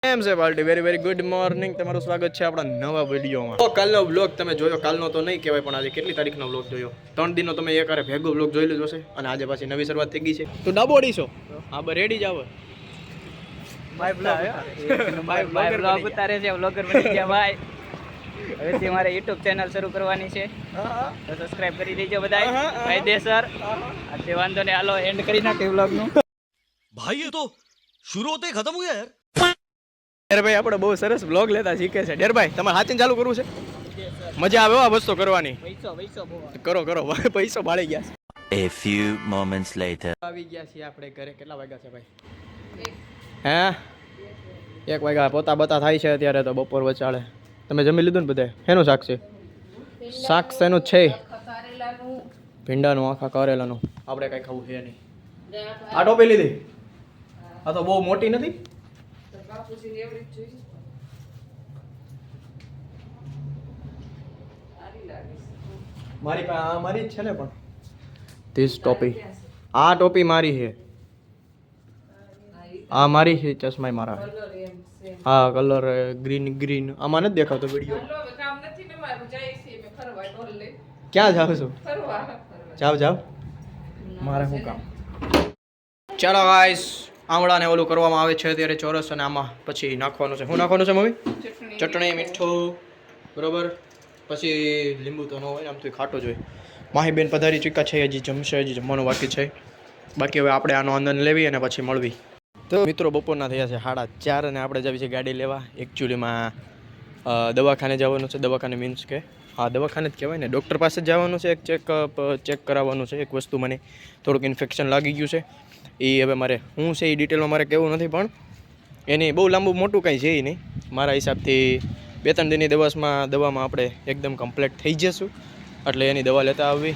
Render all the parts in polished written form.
કેમ છે party? Very very good morning. તમારું સ્વાગત છે આપણા નવા વિડીયોમાં. તો કાલનો વ્લોગ તમે જોયો, કાલનો તો નહીં કહેવાય પણ આજે કેટલી તારીખનો વ્લોગ જોયો? 3 દિનનો તમે એકારે ભેગો વ્લોગ જોઈ લીધો છે અને આજે પાછી નવી શરૂઆત થઈ ગઈ છે. તું ડબોડી છો? હા બસ રેડી જ આવો. ભાઈ બ્લોગ ઉતારે છે, વ્લોગર બની ગયા ભાઈ. હવેથી મારે YouTube ચેનલ શરૂ કરવાની છે, તો સબસ્ક્રાઇબ કરી દેજો બધાય. કાયદેસર આજે વાંધો ને, હાલો એન્ડ કરી નાખીએ વ્લોગ નું. भाई ये तो शुरू होते ही खत्म हो गया यार. ડેરભાઈ આપણે બહુ સરસ વ્લોગ લેતા શીખે છે. ડેરભાઈ તમારે હાથીને ચાલુ કરવું છે? મજા આવે આ વસ્તુ કરવાની. પૈસો બહુ કરો કરો પૈસો બાળી ગયા છે. A few moments later. આવી ગયા છીએ આપણે ઘરે. કેટલા વાગ્યા છે ભાઈ? હે 1 વાગ્યા. પોતા બતા થાય છે અત્યારે તો બપોર વચાળે. તમે જમી લીધું ને બધાય? શેનું શાક છે? શાક શેનું છે? ભીંડાનું, આખા કારેલાનું. આપણે કઈ ખાવું છે નહીં. આ ટોપી લીધી? આ તો બહુ મોટી નથી. મારી પાસે મારી જ છે ને પણ ધીસ ટોપી. આ ટોપી મારી છે. આ મારી છે. ચશ્મા મારા. હા કલર ગ્રીન. આમાં નથી દેખાતો વિડીયો. ક્યાં જાવ છો? જાવ મારે શું કામ? ચાલો ગાઈસ, આમળાને ઓલું કરવામાં આવે છે અત્યારે ચોરસ, અને આમાં પછી નાખવાનું છે. શું નાખવાનું છે મમ્મી? ચટણી, મીઠું, બરોબર. પછી લીંબુ તો ન હોય, આમ તો ખાટો જોઈએ. માહીબેન પધારી ચૂક્યા છે, હજી જમશે, હજી જમવાનું બાકી છે. બાકી હવે આપણે આનો આનંદ લેવી અને પછી મળવી. તો મિત્રો બપોરના થયા છે 4:30 અને આપણે જઈએ છીએ ગાડી લેવા. એકચ્યુઅલીમાં દવાખાને જવાનું છે. દવાખાને મીન્સ કે હા દવાખાને જ કહેવાય ને, ડૉક્ટર પાસે જવાનું છે. એક ચેક કરાવવાનું છે. એક વસ્તુ મને થોડુંક ઇન્ફેક્શન લાગી ગયું છે. એ હવે મારે શું છે એ ડિટેલમાં મારે કહેવું નથી, પણ એની બહુ લાંબુ મોટું કંઈ છે નહીં. મારા હિસાબથી 2-3 દિનની દવામાં આપણે એકદમ કમ્પ્લીટ થઈ જશું. એટલે એની દવા લેતા આવવી,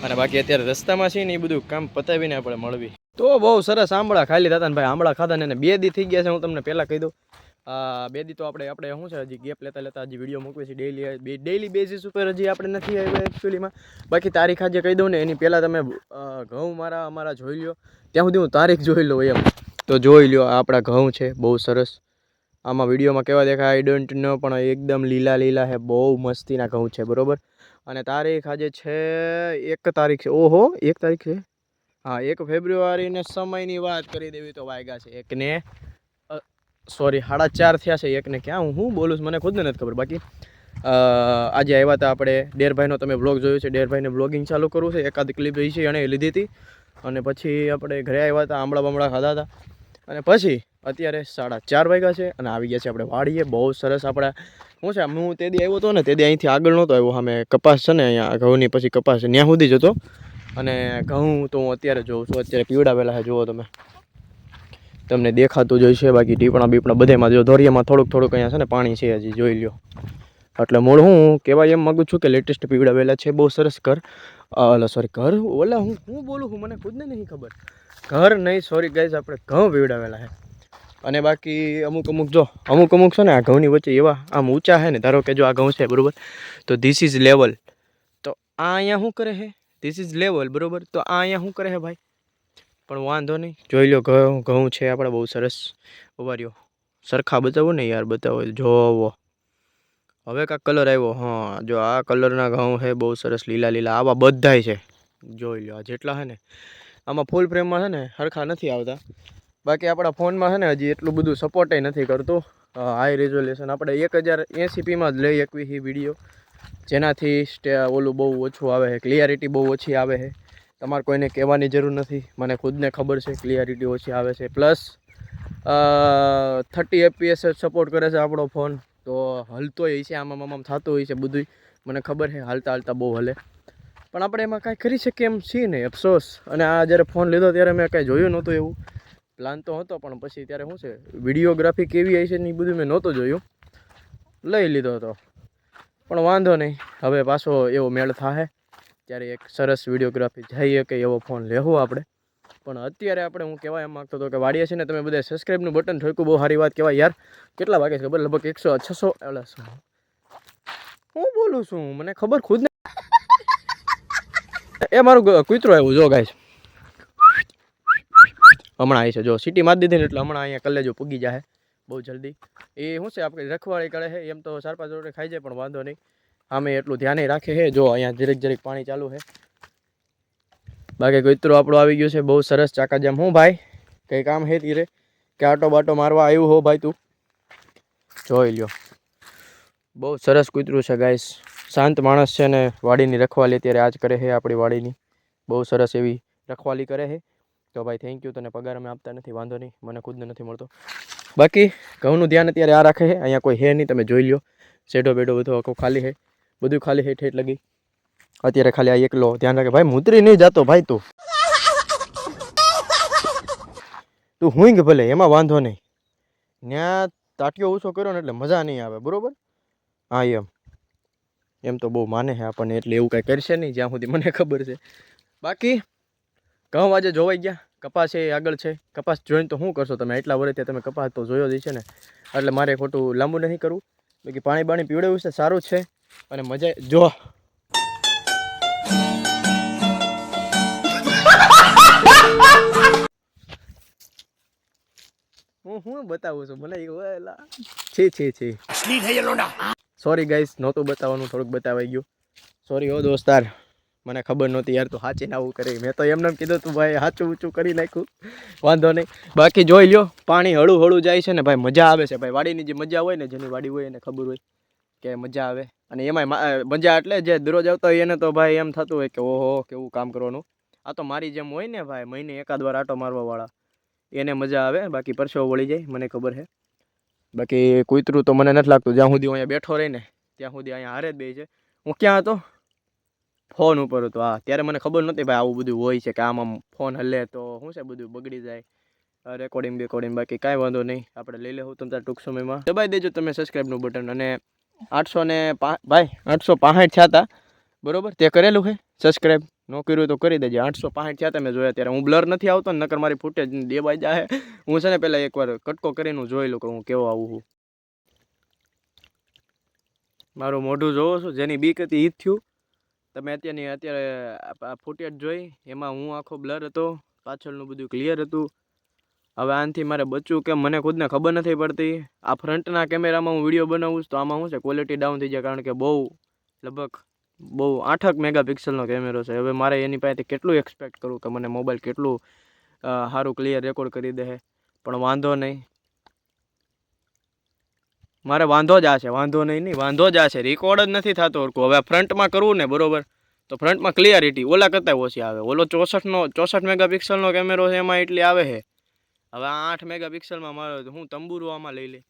અને બાકી અત્યારે રસ્તામાં છે ને એ બધું કામ પતાવીને આપણે મળવી. તો બહુ સરસ આંબળા ખાઈ લીધા હતા ને ભાઈ. આંબળા ખાધા ને 2 દી થઈ ગયા છે. હું તમને પહેલાં કહી દઉં, 2 દી તો આપણે શું છે હજી ગેપ લેતા હજી વિડીયો મૂકવી છે ડેઈલી બેઝિસ ઉપર. હજી આપણે નથી આવ્યા એકચ્યુઅલીમાં. બાકી તારીખ આજે કહી દઉં ને, એની પહેલાં તમે ઘઉં અમારા જોઈ લો. ત્યાં સુધી હું તારીખ જોઈ લઉં એમ. તો જોઈ લો, આપણા ઘઉં છે બહુ સરસ. આમાં વિડીયોમાં કેવા દેખાય આઈ ડોન્ટ નો, પણ એકદમ લીલા છે. બહુ મસ્તીના ઘઉં છે, બરાબર. અને તારીખ આજે છે 1 તારીખ છે. ઓહો 1 તારીખ છે. હા 1 ફેબ્રુઆરીને સમયની વાત કરી દેવી તો વાગ્યા છે 1 ને સોરી 4:30 થયા છે. 1 ને ક્યાં હું બોલું છું મને ખુદને નથી ખબર. બાકી આજે આવ્યા હતા આપણે. ડેરભાઈનો તમે બ્લોગ જોયો છે. ડેરભાઈને બ્લોગિંગ ચાલુ કરવું છે. એકાદ ક્લિપ એ છે એણે લીધી હતી. અને પછી આપણે ઘરે આવ્યા હતા, આમળા ખાધા હતા. અને પછી અત્યારે 4:30 વાગ્યા છે અને આવી ગયા છે આપણે વાડીએ. બહુ સરસ આપણે શું છે, હું તે દી આવ્યો હતો ને, તે દી અહીંથી આગળ નહોતો આવ્યો. સામે કપાસ છે ને અહીંયા ઘઉંની, પછી કપાસ છે ત્યાં સુધી જ હતો. અને ઘઉં તો હું અત્યારે જોઉં છું, અત્યારે પીવડાવેલા છે. જુઓ તમને દેખાતું જ હશે. બાકી ટીપણા બધેમાં જો ધોરિયામાં થોડુંક અહીંયા છે ને પાણી છે, હજી જોઈ લ્યો. એટલે મૂળ હું કહેવાય એમ માગું છું કે લેટેસ્ટ પીવડાવેલા છે. બહુ સરસ ઘર હું બોલું છું મને ખુદને નહીં ખબર. ઘર નહીં સોરી ગાઈઝ, આપણે ઘઉં પીવડાવેલા છે. અને બાકી અમુક છે ને આ ઘઉંની વચ્ચે એવા આમ ઊંચા છે ને, ધારો કે જો આ ઘઉં છે બરાબર, તો ધીસ ઇઝ લેવલ. તો આ અહીંયા શું કરે છે? ધીસ ઇઝ લેવલ, બરાબર. તો આ અહીંયા શું કરે છે ભાઈ? પણ વાંધો નહીં, જોઈ લો ઘઉં છે આપણે બહુ સરસ. ઉભાર્યો સરખા બતાવો ને યાર, બતાવો જોવો. હવે કાંક કલર આવ્યો. હા જો આ કલરના ઘઉં છે બહુ સરસ, લીલા આવા બધાય છે. જોઈ લો આ જેટલા છે ને, આમાં ફૂલ ફ્રેમમાં છે ને સરખા નથી આવતા. બાકી આપણા ફોનમાં છે ને હજી એટલું બધું સપોર્ટ નથી કરતું. હાઈ રેઝોલ્યુશન આપણે 1080pમાં જ લઈ શકવી વિડીયો, જેનાથી ઓલું બહુ ઓછું આવે છે, ક્લિયરિટી બહુ ઓછી આવે છે. તમારે કોઈને કહેવાની જરૂર નથી, મને ખુદને ખબર છે ક્લિયરિટી ઓછી આવે છે. પ્લસ 30 fps સપોર્ટ કરે છે આપણો ફોન. તો હલતો હોય છે, આમ થતું હોય છે બધું, મને ખબર છે. હાલતા બહુ હલે, પણ આપણે એમાં કાંઈ કરી શકીએ એમ છીએ નહીં, અફસોસ. અને આ જ્યારે ફોન લીધો ત્યારે મેં કાંઈ જોયું નહોતું. એવું પ્લાન તો હતો, પણ પછી ત્યારે શું છે વિડીયોગ્રાફી કેવી આવી છે ને એ બધું મેં નહોતું જોયું. લઈ લીધો હતો, પણ વાંધો નહીં. હવે પાછો એવો મેળ થાય ત્યારે એક સરસ વિડીયોગ્રાફી જઈએ કે એવો ફોન લેવો આપણે. પણ અત્યારે આપણે હું કહેવાય એમ માગતો હતો કે વાડીએ છે ને તમે બધા સબસ્ક્રાઈબનું બટન ઠોક્યું, બહુ સારી વાત કહેવાય યાર. કેટલા વાગે છે ખબર? લગભગ 100-600. હું બોલું છું મને ખબર ખુદ ને. એ મારું કૂતરું આવ્યું જો ગાઈસ, હમણાં આવી છે જો. સિટી મારી દીધી ને એટલે હમણાં અહીંયા કલેજો પૂગી જાય. બહુ જલ્દી. એ શું છે આપણે રખવાળી કરે છે એમ તો 4-5 રોટલી ખાઈ જાય પણ વાંધો નહીં. આમે એટલું ધ્યાને રાખે છે. જો અહીંયા જરીક પાણી ચાલુ છે. બાકી કૂતરું આપણું આવી ગયું છે બહુ સરસ ચાકાજામ. હું ભાઈ કંઈ કામ હે તીરે કે આટો બાટો મારવા આવ્યું હો ભાઈ તું? જોઈ લ્યો બહુ સરસ કૂતરું છે ગાઈસ. શાંત માણસ છે ને વાડીની રખવાલી અત્યારે આજ કરે છે આપણી વાડીની. બહુ સરસ એવી રખવાલી કરે છે. તો ભાઈ થેન્ક યુ. તને પગાર અમે આપતા નથી વાંધો નહીં, મને ખુદને નથી મળતો. બાકી ઘઉંનું ધ્યાન અત્યારે આ રાખે છે. અહીંયા કોઈ હે નહીં, તમે જોઈ લ્યો. શેડો બેડો બધું આખું ખાલી છે, બધું ખાલી છે ઠેઠ લગી. અત્યારે ખાલી આ એકલો ધ્યાન રાખે. ભાઈ મુતરી નહીં જાતો ભાઈ તું હુંઈ કે ભલે એમાં વાંધો નહીં. ત્યાં તાટિયો ઓછો કર્યો ને એટલે મજા નહીં આવે બરોબર. હા એમ તો બહુ માને છે આપણને એટલે એવું કાંઈ કરશે નહીં જ્યાં સુધી મને ખબર છે. બાકી ઘઉં આજે જોવાઈ ગયા. કપાસ એ આગળ છે. કપાસ જોઈને તો શું કરશો તમે? એટલા વર્ષથી તમે કપાસ તો જોયો જ છે ને, એટલે મારે ખોટું લાંબુ નહીં કરવું. બાકી પાણી બાણી પીવડાવ્યું છે, સારું જ છે અને મજા જો. હું બતાવું છું મને છે. સોરી ગાઈસ, નહોતું બતાવવાનું, થોડુંક બતાવાઈ ગયું. સોરી હો દોસ્તાર, મને ખબર નહોતી યાર તું સાચીને આવું કરી. મેં તો એમને કીધું તું ભાઈ સાચું ઊંચું કરી નાખ્યું, વાંધો નહીં. બાકી જોઈ લ્યો પાણી હળું જાય છે ને ભાઈ, મજા આવે છે ભાઈ. વાડીની જે મજા હોય ને, જેની વાડી હોય એને ખબર હોય કે મજા આવે. અને એમાંય મજા એટલે જે દરરોજ આવતા હોય એને તો ભાઈ એમ થતું હોય કે ઓહો કેવું કામ કરવાનું. આ તો મારી જેમ હોય ને ભાઈ, મહિને એકાદ વાર આટો મારવાવાળા એને મજા આવે. બાકી પરસેવો વળી જાય, મને ખબર છે. બાકી કૂતરું તો મને નથી લાગતું જ્યાં સુધી હું અહીંયા બેઠો રહીને ત્યાં સુધી અહીંયા હારે જ બે છે. હું ક્યાં હતો? ફોન ઉપર હતો. હા, ત્યારે મને ખબર નહોતી ભાઈ આવું બધું હોય છે કે આમ ફોન હલે તો શું છે બધું બગડી જાય, રેકોર્ડિંગ. બાકી કાંઈ વાંધો નહીં, આપણે લઈ લેવું તમે ટૂંક સમયમાં. દબાઈ દેજો તમે સબસ્ક્રાઈબનું બટન. અને 865 થયા હતા બરોબર, તે કરેલું છે સબસ્ક્રાઈબ? ન કર્યું તો કરી દેજે. 865 થયા તમે જોયા ત્યારે. હું બ્લર નથી આવતો ને, નકર મારી ફૂટેજ દેવાઈ જાય. હું છે ને પહેલાં એકવાર કટકો કરીને જોઈ લઉં કે હું કેવો આવું છું. મારું મોઢું જોવો છો, જેની બીક હતી એ જ થયું. તમે અત્યારે ફૂટેજ જોઈ એમાં હું આખો બ્લર હતો, પાછળનું બધું ક્લિયર હતું. હવે આનાથી મારે બચવું કેમ મને ખુદને ખબર નથી પડતી. આ ફ્રન્ટના કેમેરામાં હું વિડીયો બનાવું તો આમાં શું છે ક્વોલિટી ડાઉન થઈ જાય, કારણ કે લગભગ 8 મેગાપિક્સલનો કેમેરો છે. હવે મારે એની પાસેથી કેટલું એક્સપેક્ટ કરું કે મને મોબાઈલ કેટલું સારું ક્લિયર રેકોર્ડ કરી દે. પણ વાંધો નહીં, મારે વાંધો જ આ છે, રેકોર્ડ જ નથી થતો. હવે ફ્રન્ટમાં કરવું ને બરોબર, તો ફ્રન્ટમાં ક્લિયરિટી ઓલા કરતાં ઓછી આવે. ઓલો 64 મેગાપિક્સલનો કેમેરો છે એમાં એટલી આવે છે. હવે આ 8 મેગાપિક્સલમાં મારો હું તંબુરો આમાં લઈ લે.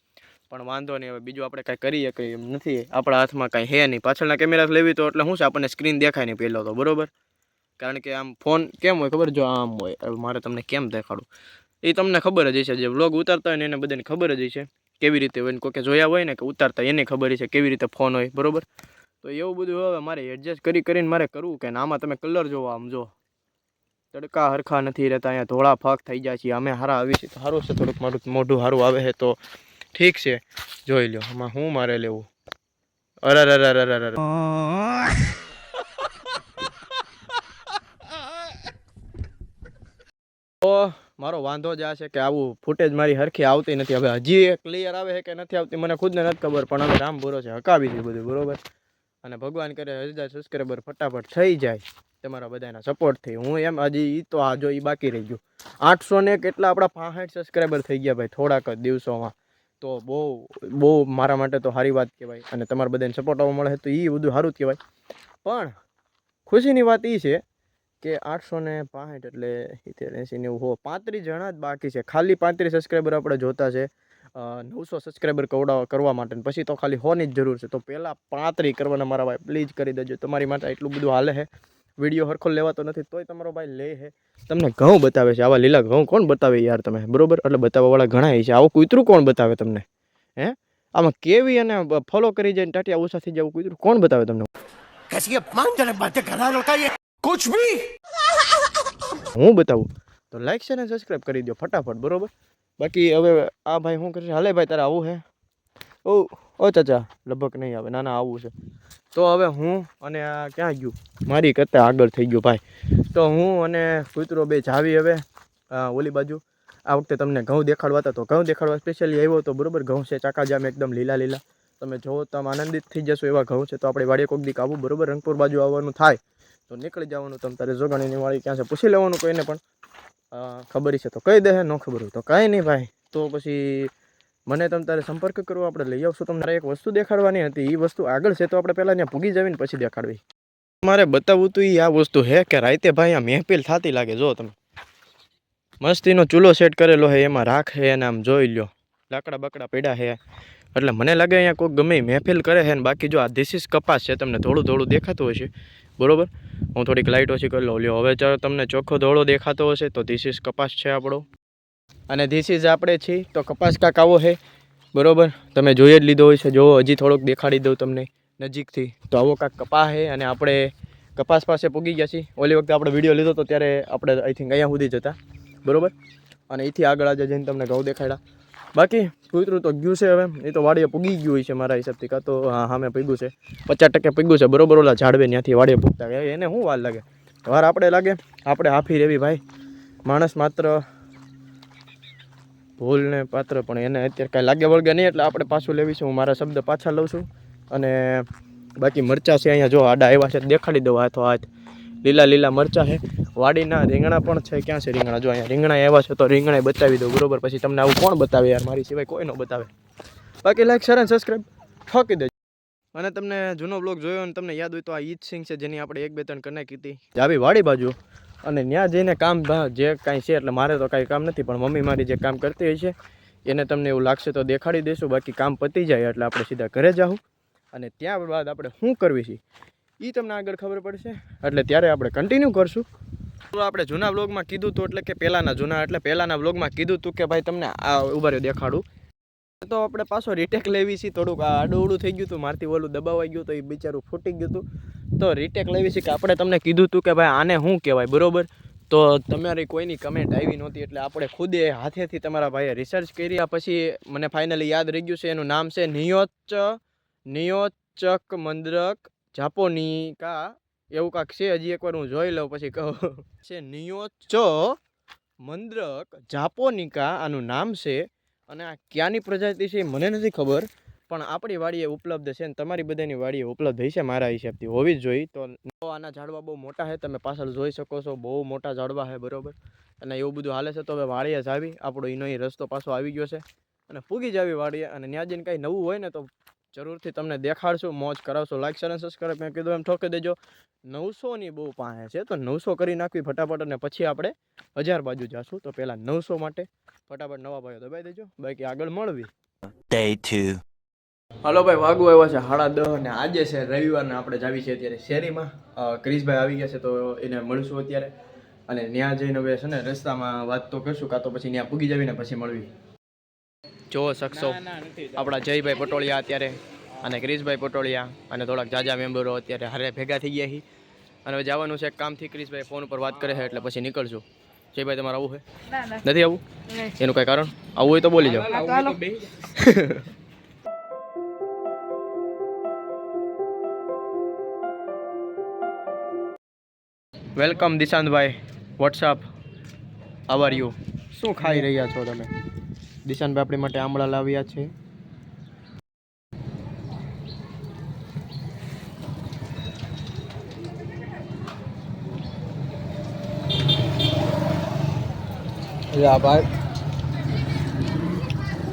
પણ વાંધો નહીં, હવે બીજું આપણે કાંઈ કરીએ કંઈ એમ નથી, આપણા હાથમાં કાંઈ હે નહીં. પાછળના કેમેરા લેવી તો એટલે શું છે આપણને સ્ક્રીન દેખાય નહીં પહેલો તો બરોબર. કારણ કે આમ ફોન કેમ હોય ખબર, જો આમ હોય. મારે તમને કેમ દેખાડું એ તમને ખબર જ હશે. જે વ્લોગ ઉતારતા હોય ને એને બધાને ખબર જ હશે કેવી રીતે હોય. કોઈ કે જોયા હોય ને કે ઉતારતા એને ખબર છે કેવી રીતે ફોન હોય બરોબર. તો એવું બધું હવે મારે એડજસ્ટ કરીને મારે કરવું કે આમાં તમે કલર જોવો, આમ જો તડકા હરખા નથી રહેતા, અહીંયા ધોળા ફાક થઈ જાય છે. અમે હારા આવી છે તો સારું છે, થોડુંક મારું મોઢું સારું આવે છે તો ઠીક છે. જોઈ લો આમાં હું મારે લેવું. અરે તો મારો વાંધો જ આ છે કે આવું ફૂટેજ મારી હરખી આવતી નથી. હવે હજી ક્લિયર આવે છે કે નથી આવતી મને ખુદને નથી ખબર, પણ હવે રામ ભરોસે હકાવી છે બધું બરોબર. અને ભગવાન કરે 1000 સબસ્ક્રાઈબર ફટાફટ થઈ જાય તમારા બધાના સપોર્ટથી. હું એમ હજી એ તો આ જો એ બાકી રહી ગયું. 800 ને કેટલા આપણા 65 સબસ્ક્રાઈબર થઈ ગયા ભાઈ થોડાક જ દિવસોમાં. તો બહુ મારા માટે તો સારી વાત કહેવાય. અને તમારા બધાને સપોર્ટ આવવા મળે તો એ બધું સારું જ કહેવાય. પણ ખુશીની વાત એ છે કે 865 એટલે 80 90 35 જણા જ બાકી છે. ખાલી 35 સબસ્ક્રાઈબર આપણે જોતા છે 900 સબસ્ક્રાઈબર કરવા માટે. પછી તો ખાલી 100ની જ જરૂર છે. તો પહેલાં 35 કરવાના મારા ભાઈ પ્લીઝ કરી દેજો. તમારી માટે એટલું બધું હાલે છે. વિડીયો હરખો લેવાતો નથી તોય તમારો ભાઈ લે છે. તમને ઘઉં બતાવે છે, આવા લીલા ઘઉં કોણ બતાવે યાર તમે બરોબર. એટલે બતાવવાવાળા ઘણા છે. આવું કૂતરું કોણ બતાવે તમને? હે આમાં કેવી અને ફોલો કરી જાય ટાટિયા ઓછા થઈ જાય કૂતરું કોણ બતાવે તમને? कुछ भी હું બતાવું તો લાઈક છે ને સબસ્ક્રાઈબ કરી દો ફટાફટ બરોબર. બાકી હવે આ ભાઈ શું કરશે? હાલે ભાઈ તારે આવું છે? ઓ ચાચા લગભગ નહીં આવે. ના આવું છે. તો હવે હું અને આ ક્યાં ગયું? મારી કરતાં આગળ થઈ ગયું ભાઈ. તો હું અને કૂતરો બે જાવી હવે ઓલી બાજુ. આ વખતે તમને ઘઉં દેખાડવા હતા તો ઘઉં દેખાડવા સ્પેશિયલી આવ્યો તો બરાબર. ઘઉં છે ચાકાજામ એકદમ લીલા લીલા, તમે જોવો તો આમ આનંદિત થઈ જશો એવા ઘઉં છે. તો આપણે વાડીએ કોઈક દીક આવું બરાબર, રંગપુર બાજુ આવવાનું થાય તો નીકળી જવાનું. તમે તારે જોગાણીની વાડી ક્યાં છે પૂછી લેવાનું કોઈને પણ, ખબર છે તો કહી દે, ન ખબર હોય તો કાંઈ નહીં ભાઈ. તો પછી મને તમે તારે સંપર્ક કરો, આપણે લઈ આવશું. તમને એક વસ્તુ દેખાડવાની હતી, એ વસ્તુ આગળ છે તો આપણે પહેલાં ત્યાં પૂગી જવીને પછી દેખાડવી. મારે બતાવવું તો એ આ વસ્તુ છે કે રાતે ભાઈ આ મહેફિલ થતી લાગે. જો તમે મસ્તીનો ચૂલો સેટ કરેલો છે, એમાં રાખ છે અને આમ જોઈ લો લાકડા બકડા પડ્યા છે. એટલે મને લાગે અહીંયા કોઈ ગમે મહેફિલ કરે છે ને. બાકી જો આ ધીસ ઇઝ કપાસ છે, તમને થોડું થોડું દેખાતું હશે બરાબર. હું થોડીક લાઇટ ઓછી કરી લઉં. લ્યો હવે ચાલો તમને ચોખ્ખો ધોળો દેખાતો હશે તો ધીસ ઇઝ કપાસ છે આપણો, અને ધીસ ઇઝ આપણે છીએ તો કપાસ કાંક આવો છે બરાબર. તમે જોઈ જ લીધો હોય છે. જો હજી થોડોક દેખાડી દઉં તમને નજીકથી તો આવો કાંક કપાસ છે, અને આપણે કપાસ પાસે પૂગી ગયા છીએ. ઓલી વખતે આપણે વિડીયો લીધો તો ત્યારે આપણે આઈ થિંક અહીંયા સુધી જતા બરાબર, અને અહીંથી આગળ આજે જઈને તમને ઘઉં દેખાડ્યા. બાકી કૂતરું તો ગયું છે, હવે એ તો વાડીએ પૂગી ગયું હોય છે મારા હિસાબથી. કાં તો હા મેં પૂગ્યું છે 50% પૂગ્યું છે બરાબર. ઓલા ઝાડવે ત્યાંથી વાડીએ પૂગતા એને શું વાર લાગે, વાર આપણે લાગે. આપણે હાફી રહેવી ભાઈ, માણસ માત્ર ભૂલને પાત્ર, પણ એને અત્યારે કાંઈ લાગે વળગે નહીં એટલે આપણે પાછું લેવીશું. હું મારા શબ્દ પાછા લઉં છું. અને બાકી મરચાં છે અહીંયા જો આડા આવ્યા છે, દેખાડી દઉં હાથો હાથ. લીલા લીલા મરચાં છે. વાડીના રીંગણા પણ છે. ક્યાં છે રીંગણા? જો અહીંયા રીંગણા આવ્યા છે તો રીંગણા બતાવી દઉં બરાબર. પછી તમને આવું કોણ બતાવે યાર, મારી સિવાય કોઈ ન બતાવે. બાકી લાઈક શેર અને સબસ્ક્રાઈબ ઠોકી દેજો. અને તમને જૂનો બ્લોગ જોયો અને તમને યાદ હોય તો આ ઈદ સિંગ છે જેની આપણે 1-2-3 કરી નાખી હતી આવી વાડી બાજુ. અને ત્યાં જઈને કામ જે કાંઈ છે, એટલે મારે તો કાંઈ કામ નથી, પણ મમ્મી મારી જે કામ કરતી હોય છે એને તમને એવું લાગશે તો દેખાડી દઈશું. બાકી કામ પતી જાય એટલે આપણે સીધા ઘરે જાઉં, અને ત્યાં બાદ આપણે શું કરવી છે એ તમને આગળ ખબર પડશે, એટલે ત્યારે આપણે કન્ટિન્યુ કરશું. તો આપણે જૂના બ્લોગમાં કીધું હતું, એટલે કે પહેલાંના બ્લોગમાં કીધું હતું કે ભાઈ તમને આ ઉભા દેખાડું. તો આપણે પાછો રીટેક લેવી છે. થોડુંક આડું થઈ ગયું હતું, મારથી ઓલું દબાવાઈ ગયું તો એ બિચારું ફૂટી ગયું હતું. તો રીટેક લેવી છે કે આપણે તમને કીધું હતું કે ભાઈ આને શું કહેવાય બરાબર. તો તમારી કોઈની કમેન્ટ આવી નહોતી એટલે આપણે ખુદે હાથેથી તમારા ભાઈએ રિસર્ચ કરી. પછી મને ફાઇનલી યાદ રહી ગયું છે. એનું નામ છે નિયોચક મંદ્રક જાપોનિકા એવું કાંક છે. હજી એકવાર હું જોઈ લઉં પછી કહું. છે નિયોચ મંદ્રક જાપોનિકા આનું નામ છે. અને આ ક્યાંની પ્રજાતિ છે મને નથી ખબર, પણ આપણી વાડીએ ઉપલબ્ધ છે, અને તમારી બધાની વાડીએ ઉપલબ્ધ હશે મારા હિસાબથી, હોવી જ જોઈએ. તો આના ઝાડવા બહુ મોટા છે, તમે પાછળ જોઈ શકો છો, બહુ મોટા ઝાડવા છે બરાબર. અને એવું બધું હાલે છે. તો હવે વાડીએ જ આવી, આપણો એનો રસ્તો પાછો આવી ગયો છે, અને પૂગી જ આવી વાડીએ. અને ત્યાં જઈને કાંઈ નવું હોય ને તો જરૂરથી તમને દેખાડશું, મોજ કરાવશો. લાઈક શેર અને સબસ્ક્રાઈબ મેં કીધું એમ ઠોકી દેજો. 900ની બહુ પાસે છે તો 900 કરી નાખવી ફટાફટ, અને પછી આપણે 1000 બાજુ જઈશું. તો પહેલાં 900 માટે ફટાફટ નવા ભાઈઓ દબાઈ દેજો, બાકી આગળ મળવી. Day 2. હાલો ભાઈ, વાગુ આવ્યા છે 10:30 અને આજે છે રવિવારને આપણે જાવી છે અત્યારે શેરીમાં. ક્રિશભાઈ આવી ગયા છે તો એને મળશું અત્યારે, અને ત્યાં જઈને હવે છે ને રસ્તામાં વાત તો કરશું, કાં તો પછી ત્યાં પૂગી જાવીને પછી મળવી. જોવો શકશો આપણા જયભાઈ પટોળિયા અત્યારે, અને ક્રિશભાઈ પટોળિયા, અને થોડાક જાજા મેમ્બરો અત્યારે હારે ભેગા થઈ ગયા છે. અને હવે જવાનું છે કામથી. ક્રિશભાઈ ફોન ઉપર વાત કરે છે એટલે પછી નીકળશું. જયભાઈ તમારે આવું છે? નથી આવું? એનું કઈ કારણ? આવું હોય તો બોલી જાઓ. વેલકમ દિશાંતભાઈ. What's up, how are you? શું ખાઈ રહ્યા છો તમે? દિશાંતભાઈ આપણી માટે આમળા લાવ્યા છે. ભાઈ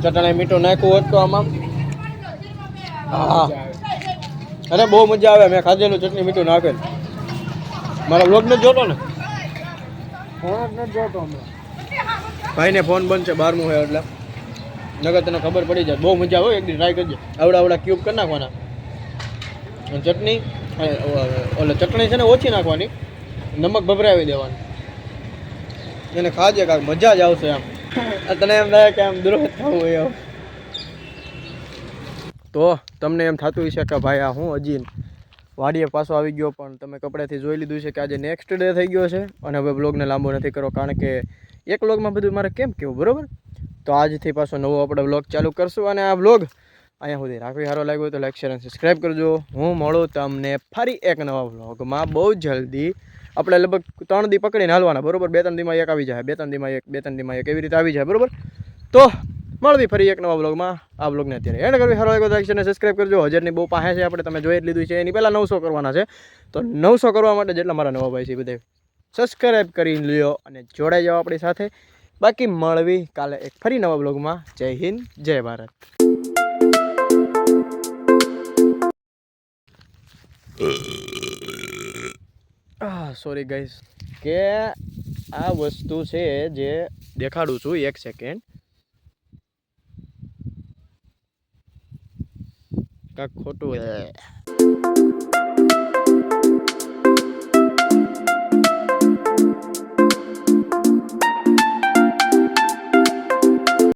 ચટણી મીઠું નાખ્યું હોત તો આમાં હા, અરે બહુ મજા આવે. મેં ખાધેલું ચટણી મીઠું નાખેલ. મારા બ્લોગ ને જોતો ને? ભાઈને ફોન બંધ છે, 12મું હોય એટલે નગર તને ખબર પડી જાય. બહુ મજા આવે. એક દી ટ્રાય કરજે. આવડા ક્યુબ કરી નાખવાના, ચટણી ઓલે ચટણી છે ને ઓછી નાખવાની, નમક ભભરાવી દેવાનું, એને ખાજે કાંક મજા જ આવશે. આમ તને એમ થાય કે આમ દૂર થવું હોય એમ, તો તમને એમ થતું હશે કે ભાઈ આ હું હજી વાડીએ પાછો આવી ગયો, પણ તમે કપડાથી જોઈ લીધું છે કે આજે નેક્સ્ટ ડે થઈ ગયો છે. અને હવે બ્લોગને લાંબો નથી કરો, કારણ કે એક બ્લોગમાં બધું મારે કેમ કહેવું બરાબર. તો આજથી પાછો નવો આપણે બ્લોગ ચાલુ કરશું, અને આ બ્લોગ અહીંયા સુધી રાખવી. સારો લાગ્યો હોય તો લાઈક શેર અને સબસ્ક્રાઈબ કરજો. હું મળું તમને ફરી એક નવા બ્લોગમાં બહુ જલ્દી. આપણે લગભગ 3 દી પકડીને હાલવાના બરોબર. 2-3 દીમાં એક આવી જાય, 2-3 દીમાં એક, 2-3 દીમાં એક, એવી રીતે આવી જાય બરોબર. તો મળવી ફરી એક નવા બ્લોગમાં. આ બ્લોગને અત્યારે એન્ડ કરવી. સારો લાગ્યો તો લાઈક અને સબસ્ક્રાઈબ કરજો. 1000ની બહુ પાસે છે આપણે, તમે જોઈ જ લીધું છે. એની પહેલાં 900 કરવાના છે. તો 900 કરવા માટે જેટલા મારા નવા ભાઈ છે બધે સબસ્ક્રાઈબ કરી લ્યો અને જોડાઈ જાઓ આપણી સાથે. બાકી મળવી કાલે એક ફરી નવા બ્લોગમાં. જય હિન્દ, જય ભારત. સોરી ગાઈસ કે આ વસ્તુ છે જે દેખાડું છું. 1 સેકન્ડ. કાંક ખોટું